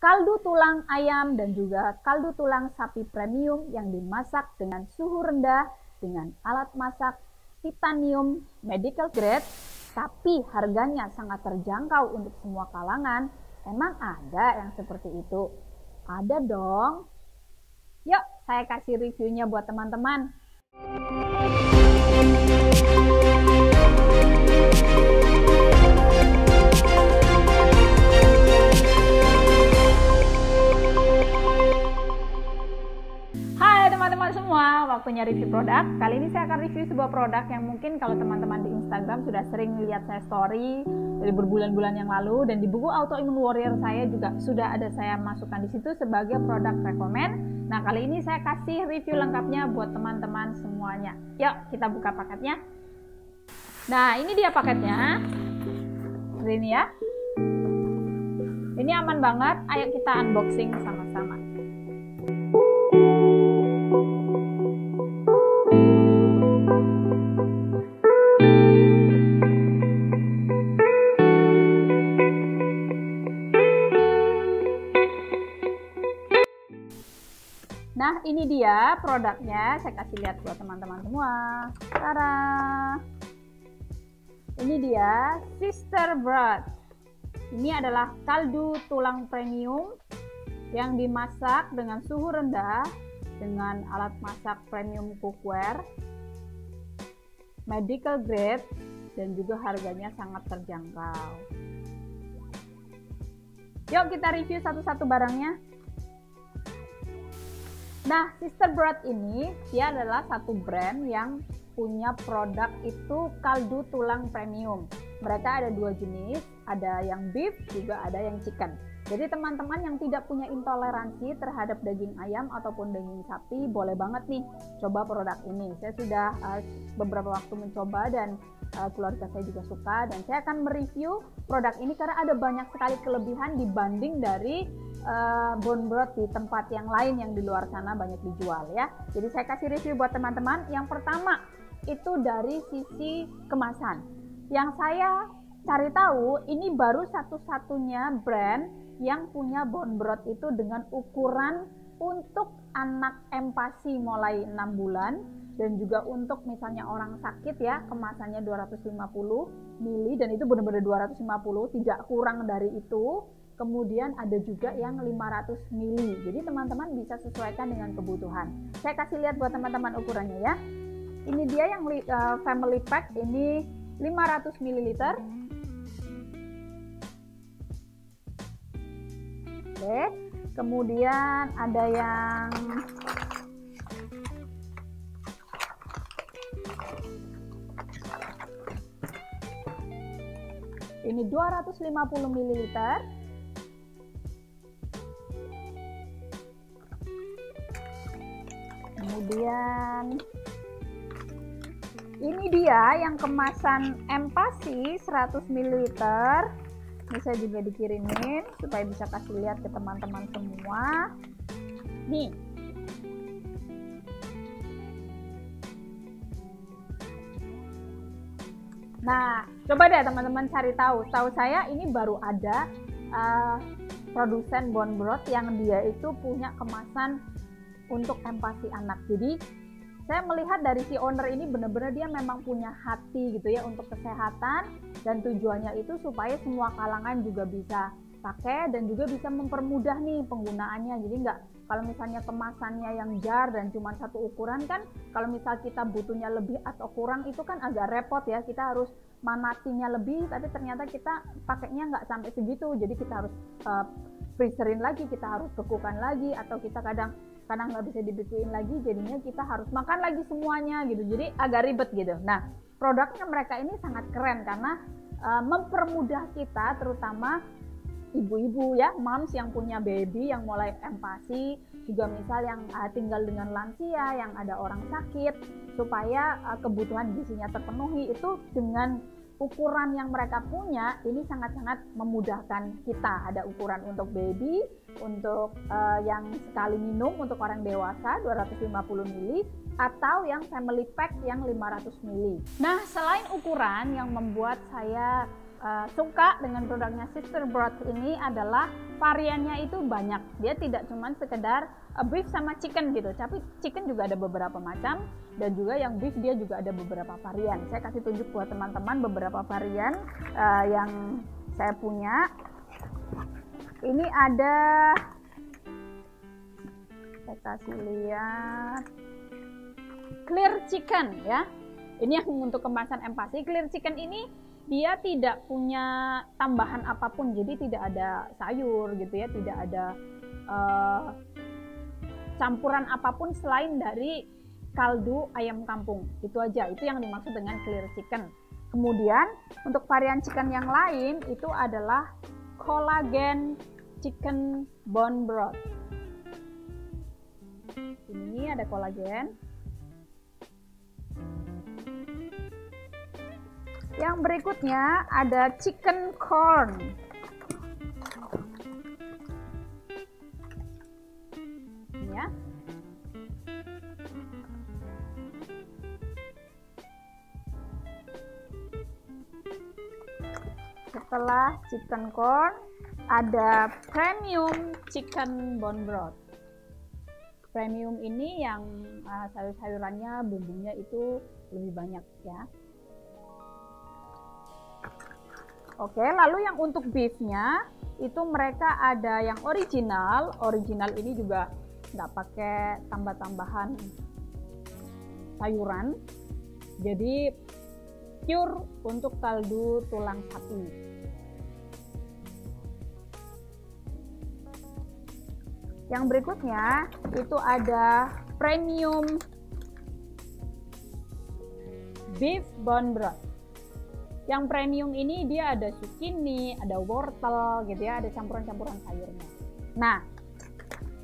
kaldu tulang ayam dan juga kaldu tulang sapi premium yang dimasak dengan suhu rendah dengan alat masak titanium medical grade, tapi harganya sangat terjangkau untuk semua kalangan. Emang ada yang seperti itu? Ada dong. Yuk, saya kasih reviewnya buat teman-teman. Hai teman-teman semua, waktunya review produk. Kali ini saya akan review sebuah produk yang mungkin kalau teman-teman di Instagram sudah sering lihat saya story dari berbulan-bulan yang lalu, dan di buku Autoimmune Warrior saya juga sudah ada saya masukkan di situ sebagai produk rekomend. Nah, kali ini saya kasih review lengkapnya buat teman-teman semuanya. Yuk, kita buka paketnya. Nah, ini dia paketnya. Ini ya. Ini aman banget. Ayo kita unboxing sama-sama. Nah, ini dia produknya. Saya kasih lihat buat teman-teman semua. Tada! Ini dia Sister Broth. Ini adalah kaldu tulang premium yang dimasak dengan suhu rendah dengan alat masak premium cookware, medical grade, dan juga harganya sangat terjangkau. Yuk kita review satu-satu barangnya. Nah, Sister Broth ini dia adalah satu brand yang punya produk itu kaldu tulang premium. Mereka ada dua jenis, ada yang beef juga ada yang chicken. Jadi teman-teman yang tidak punya intoleransi terhadap daging ayam ataupun daging sapi, boleh banget nih coba produk ini. Saya sudah beberapa waktu mencoba dan keluarga saya juga suka, dan saya akan mereview produk ini karena ada banyak sekali kelebihan dibanding dari bone broth di tempat yang lain yang di luar sana banyak dijual ya. Jadi saya kasih review buat teman-teman. Yang pertama itu dari sisi kemasan. Yang saya cari tahu, ini baru satu-satunya brand yang punya bone broth itu dengan ukuran untuk anak empasi mulai 6 bulan, dan juga untuk misalnya orang sakit ya, kemasannya 250 ml, dan itu benar-benar 250, tidak kurang dari itu. Kemudian ada juga yang 500 ml, jadi teman-teman bisa sesuaikan dengan kebutuhan. Saya kasih lihat buat teman-teman ukurannya ya. Ini dia yang family pack, ini 500 ml. Oke, kemudian ada yang ini 250 ml. Kemudian ini dia yang kemasan empasi 100 ml. Ini saya juga dikirimin supaya bisa kasih lihat ke teman-teman semua. Nih. Nah, coba deh teman-teman cari tahu. Tahu saya ini baru ada produsen bone broth yang dia itu punya kemasan untuk empasi anak. Jadi saya melihat dari si owner ini benar-benar dia memang punya hati gitu ya untuk kesehatan, dan tujuannya itu supaya semua kalangan juga bisa pakai dan juga bisa mempermudah nih penggunaannya. Jadi nggak, kalau misalnya kemasannya yang jar dan cuma satu ukuran kan, kalau misal kita butuhnya lebih atau kurang itu kan agak repot ya, kita harus manatinya lebih, tapi ternyata kita pakainya nggak sampai segitu, jadi kita harus freezerin lagi, kita harus bekukan lagi, atau kita kadang nggak bisa dibekuin lagi, jadinya kita harus makan lagi semuanya gitu, jadi agak ribet gitu. Nah, produknya mereka ini sangat keren karena mempermudah kita, terutama ibu-ibu ya, moms yang punya baby yang mulai empasi, juga misal yang tinggal dengan lansia, yang ada orang sakit, supaya kebutuhan gizinya terpenuhi. Itu dengan ukuran yang mereka punya ini sangat-sangat memudahkan kita. Ada ukuran untuk baby, untuk yang sekali minum untuk orang dewasa 250 ml, atau yang family pack yang 500 ml. Nah, selain ukuran yang membuat saya suka dengan produknya Sister Broth ini adalah variannya itu banyak. Dia tidak cuma sekedar beef sama chicken gitu, tapi chicken juga ada beberapa macam, dan juga yang beef dia juga ada beberapa varian. Saya kasih tunjuk buat teman-teman beberapa varian yang saya punya. Ini ada, saya kasih lihat, clear chicken ya. Ini yang untuk kemasan empasi. Clear chicken ini dia tidak punya tambahan apapun, jadi tidak ada sayur gitu ya, tidak ada campuran apapun selain dari kaldu ayam kampung. Itu aja, itu yang dimaksud dengan clear chicken. Kemudian untuk varian chicken yang lain itu adalah collagen chicken bone broth. Ini ada kolagen. Yang berikutnya ada chicken corn. Ini ya. Setelah chicken corn ada premium chicken bone broth. Premium ini yang sayur-sayurannya, bumbunya itu lebih banyak ya. Oke, lalu yang untuk beefnya itu mereka ada yang original. Original ini juga nggak pakai tambah-tambahan sayuran, jadi pure untuk kaldu tulang sapi. Yang berikutnya itu ada premium beef bone broth. Yang premium ini dia ada zucchini, ada wortel gitu ya, ada campuran-campuran sayurnya. Nah,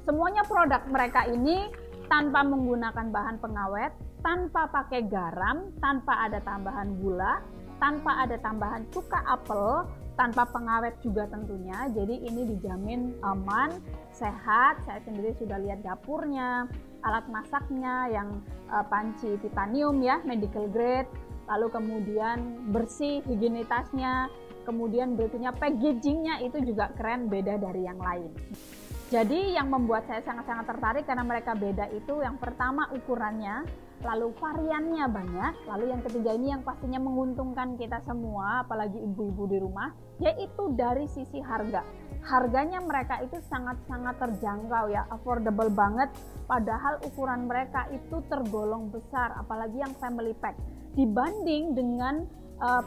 semuanya produk mereka ini tanpa menggunakan bahan pengawet, tanpa pakai garam, tanpa ada tambahan gula, tanpa ada tambahan cuka apel, tanpa pengawet juga tentunya. Jadi ini dijamin aman, sehat. Saya sendiri sudah lihat dapurnya, alat masaknya yang panci titanium ya, medical grade. Lalu kemudian bersih, higienitasnya, kemudian berikutnya packagingnya itu juga keren, beda dari yang lain. Jadi yang membuat saya sangat-sangat tertarik karena mereka beda itu yang pertama ukurannya, lalu variannya banyak, lalu yang ketiga ini yang pastinya menguntungkan kita semua, apalagi ibu-ibu di rumah, yaitu dari sisi harga. Harganya mereka itu sangat-sangat terjangkau ya, affordable banget, padahal ukuran mereka itu tergolong besar, apalagi yang family pack. Dibanding dengan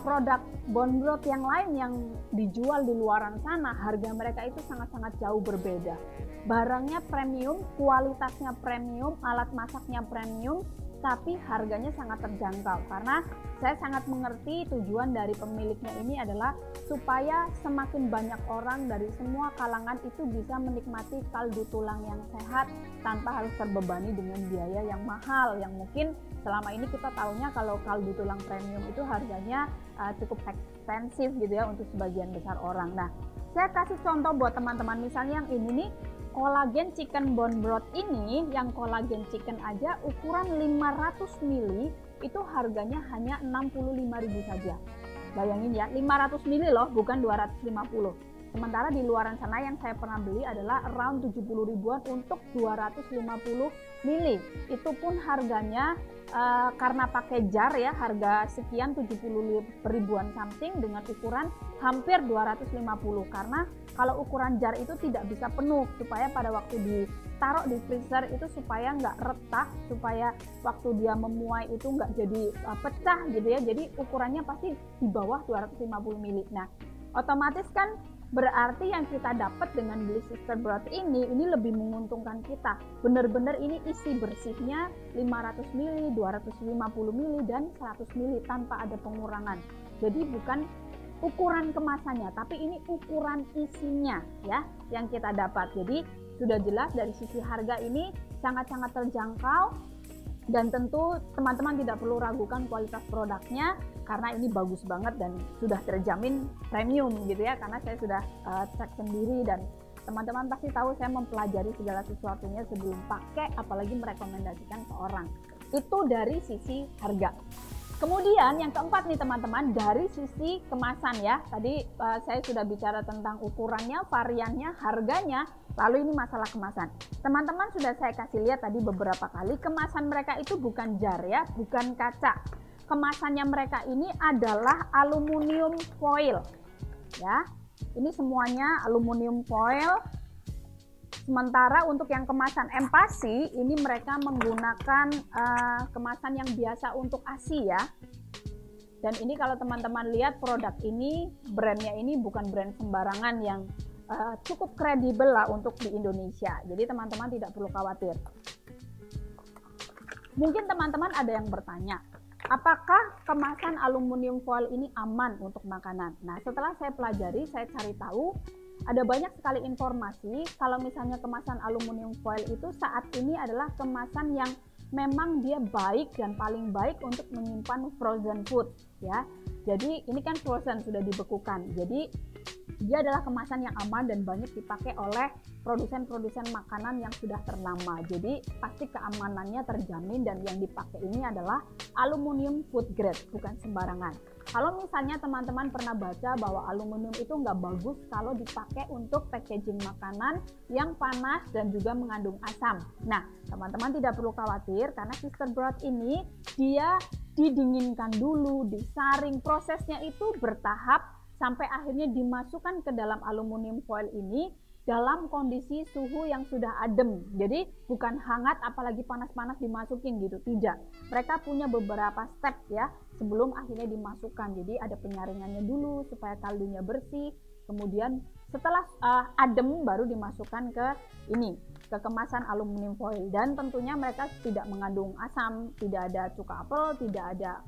produk bone broth yang lain yang dijual di luaran sana, harga mereka itu sangat-sangat jauh berbeda. Barangnya premium, kualitasnya premium, alat masaknya premium, tapi harganya sangat terjangkau. Karena saya sangat mengerti tujuan dari pemiliknya ini adalah supaya semakin banyak orang dari semua kalangan itu bisa menikmati kaldu tulang yang sehat tanpa harus terbebani dengan biaya yang mahal, yang mungkin selama ini kita tahunya kalau kaldu tulang premium itu harganya cukup ekspensif gitu ya untuk sebagian besar orang. Nah, saya kasih contoh buat teman-teman, misalnya yang ini nih, collagen chicken bone broth ini, yang collagen chicken aja ukuran 500 ml itu harganya hanya 65.000 saja. Bayangin ya, 500 ml loh, bukan 250. Sementara di luaran sana yang saya pernah beli adalah around 70 ribuan untuk 250 ml. Itu pun harganya karena pakai jar ya, harga sekian 70 ribuan something dengan ukuran hampir 250. Karena kalau ukuran jar itu tidak bisa penuh, supaya pada waktu ditaruh di freezer itu supaya nggak retak, supaya waktu dia memuai itu nggak jadi pecah gitu ya. Jadi ukurannya pasti di bawah 250 ml. Nah, otomatis kan berarti yang kita dapat dengan beli Sister Broth ini lebih menguntungkan kita. Benar-benar ini isi bersihnya 500 ml, 250 ml, dan 100 ml tanpa ada pengurangan. Jadi bukan ukuran kemasannya, tapi ini ukuran isinya ya yang kita dapat. Jadi sudah jelas dari sisi harga ini sangat-sangat terjangkau. Dan tentu teman-teman tidak perlu ragukan kualitas produknya karena ini bagus banget dan sudah terjamin premium gitu ya, karena saya sudah cek sendiri dan teman-teman pasti tahu saya mempelajari segala sesuatunya sebelum pakai, apalagi merekomendasikan ke orang. Itu dari sisi harga. Kemudian yang keempat nih teman-teman, dari sisi kemasan ya. Tadi saya sudah bicara tentang ukurannya, variannya, harganya, lalu ini masalah kemasan. Teman-teman sudah saya kasih lihat tadi beberapa kali, kemasan mereka itu bukan jar ya, bukan kaca. Kemasannya mereka ini adalah aluminium foil ya. Ini semuanya aluminium foil. Sementara untuk yang kemasan empasi, ini mereka menggunakan kemasan yang biasa untuk ASI ya. Dan ini kalau teman-teman lihat produk ini, brandnya ini bukan brand sembarangan yang cukup kredibel lah untuk di Indonesia. Jadi teman-teman tidak perlu khawatir. Mungkin teman-teman ada yang bertanya, apakah kemasan aluminium foil ini aman untuk makanan? Nah, setelah saya pelajari, saya cari tahu, ada banyak sekali informasi kalau misalnya kemasan aluminium foil itu saat ini adalah kemasan yang memang dia baik dan paling baik untuk menyimpan frozen food ya. Jadi ini kan frozen, sudah dibekukan. Jadi dia adalah kemasan yang aman dan banyak dipakai oleh produsen-produsen makanan yang sudah ternama. Jadi pasti keamanannya terjamin dan yang dipakai ini adalah aluminium food grade, bukan sembarangan. Kalau misalnya teman-teman pernah baca bahwa aluminium itu nggak bagus kalau dipakai untuk packaging makanan yang panas dan juga mengandung asam. Nah, teman-teman tidak perlu khawatir karena Sisterbrood ini dia didinginkan dulu, disaring, prosesnya itu bertahap sampai akhirnya dimasukkan ke dalam aluminium foil ini dalam kondisi suhu yang sudah adem. Jadi bukan hangat apalagi panas-panas dimasukin gitu, tidak. Mereka punya beberapa step ya sebelum akhirnya dimasukkan. Jadi ada penyaringannya dulu supaya kaldunya bersih. Kemudian setelah adem baru dimasukkan ke ini, ke kemasan aluminium foil. Dan tentunya mereka tidak mengandung asam, tidak ada cuka apel, tidak ada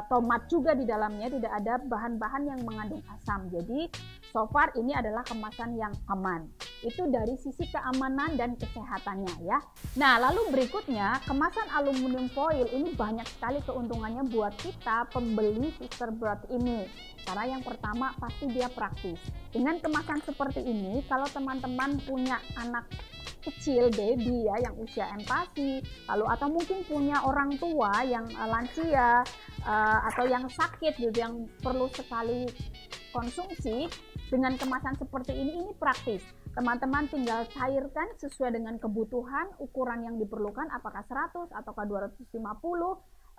tomat juga di dalamnya, tidak ada bahan-bahan yang mengandung asam. Jadi so far ini adalah kemasan yang aman. Itu dari sisi keamanan dan kesehatannya ya. Nah, lalu berikutnya kemasan aluminium foil ini banyak sekali keuntungannya buat kita pembeli Sisterbrood ini. Karena yang pertama pasti dia praktis. Dengan kemasan seperti ini, kalau teman-teman punya anak kecil, baby ya, yang usia empasi, lalu atau mungkin punya orang tua yang lansia atau yang sakit gitu, yang perlu sekali konsumsi, dengan kemasan seperti ini praktis. Teman-teman tinggal cairkan sesuai dengan kebutuhan, ukuran yang diperlukan, apakah 100 ataukah 250,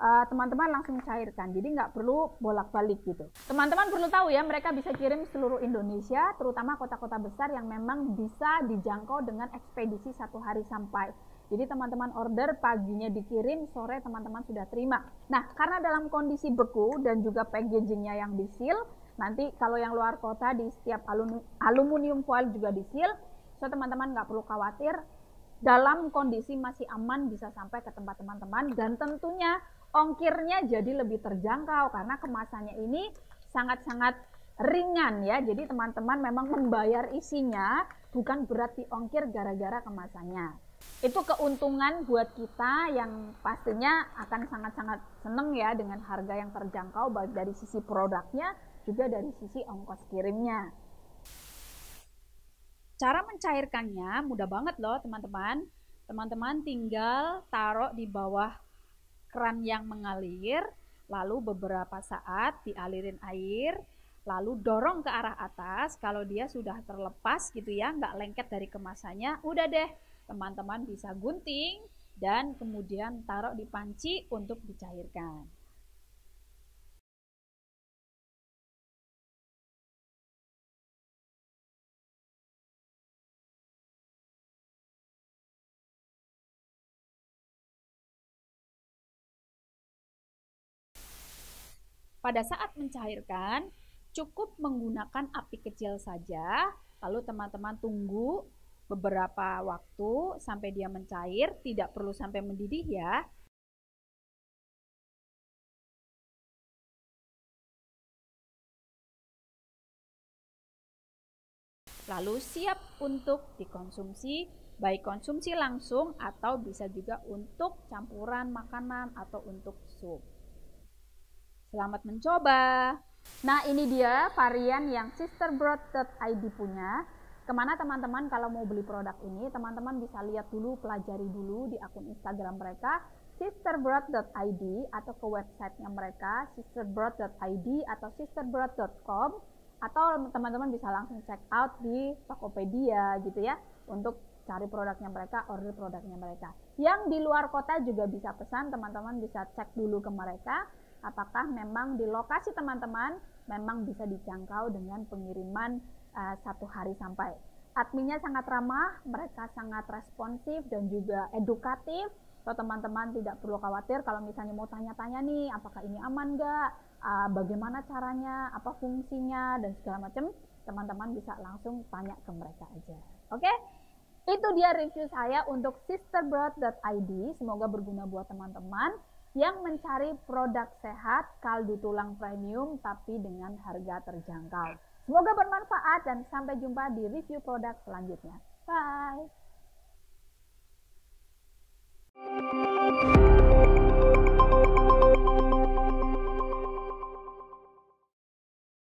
teman-teman langsung cairkan, jadi nggak perlu bolak-balik gitu. Teman-teman perlu tahu ya, mereka bisa kirim seluruh Indonesia, terutama kota-kota besar yang memang bisa dijangkau dengan ekspedisi 1 hari sampai. Jadi teman-teman order, paginya dikirim, sore teman-teman sudah terima. Nah, karena dalam kondisi beku dan juga packagingnya yang di-seal, nanti kalau yang luar kota di setiap aluminium foil juga di-seal, so teman-teman nggak perlu khawatir, dalam kondisi masih aman bisa sampai ke tempat teman-teman, dan tentunya ongkirnya jadi lebih terjangkau karena kemasannya ini sangat-sangat ringan ya. Jadi teman-teman memang membayar isinya, bukan berat di ongkir gara-gara kemasannya. Itu keuntungan buat kita yang pastinya akan sangat-sangat seneng ya dengan harga yang terjangkau, baik dari sisi produknya juga dari sisi ongkos kirimnya. Cara mencairkannya mudah banget loh teman-teman. Teman-teman tinggal taruh di bawah keran yang mengalir, lalu beberapa saat dialirin air, lalu dorong ke arah atas. Kalau dia sudah terlepas gitu ya, nggak lengket dari kemasannya, udah deh teman-teman bisa gunting dan kemudian taruh di panci untuk dicairkan. Pada saat mencairkan, cukup menggunakan api kecil saja, lalu teman-teman tunggu beberapa waktu sampai dia mencair, tidak perlu sampai mendidih ya. Lalu siap untuk dikonsumsi, baik konsumsi langsung atau bisa juga untuk campuran makanan atau untuk sup. Selamat mencoba. Nah, ini dia varian yang sisterbrood.id punya. Kemana teman-teman kalau mau beli produk ini, teman-teman bisa lihat dulu, pelajari dulu di akun Instagram mereka. sisterbroth.id atau ke websitenya mereka sisterbroth.id atau sisterbroth.com, atau teman-teman bisa langsung check out di Tokopedia gitu ya untuk cari produknya mereka, order produknya mereka. Yang di luar kota juga bisa pesan, teman-teman bisa cek dulu ke mereka apakah memang di lokasi teman-teman memang bisa dijangkau dengan pengiriman 1 hari sampai. Adminnya sangat ramah, mereka sangat responsif dan juga edukatif. So, teman-teman tidak perlu khawatir kalau misalnya mau tanya-tanya nih, apakah ini aman nggak, bagaimana caranya, apa fungsinya, dan segala macam, teman-teman bisa langsung tanya ke mereka aja. Oke? Itu dia review saya untuk sisterbroth.id. Semoga berguna buat teman-teman yang mencari produk sehat kaldu tulang premium tapi dengan harga terjangkau. Semoga bermanfaat dan sampai jumpa di review produk selanjutnya. Bye!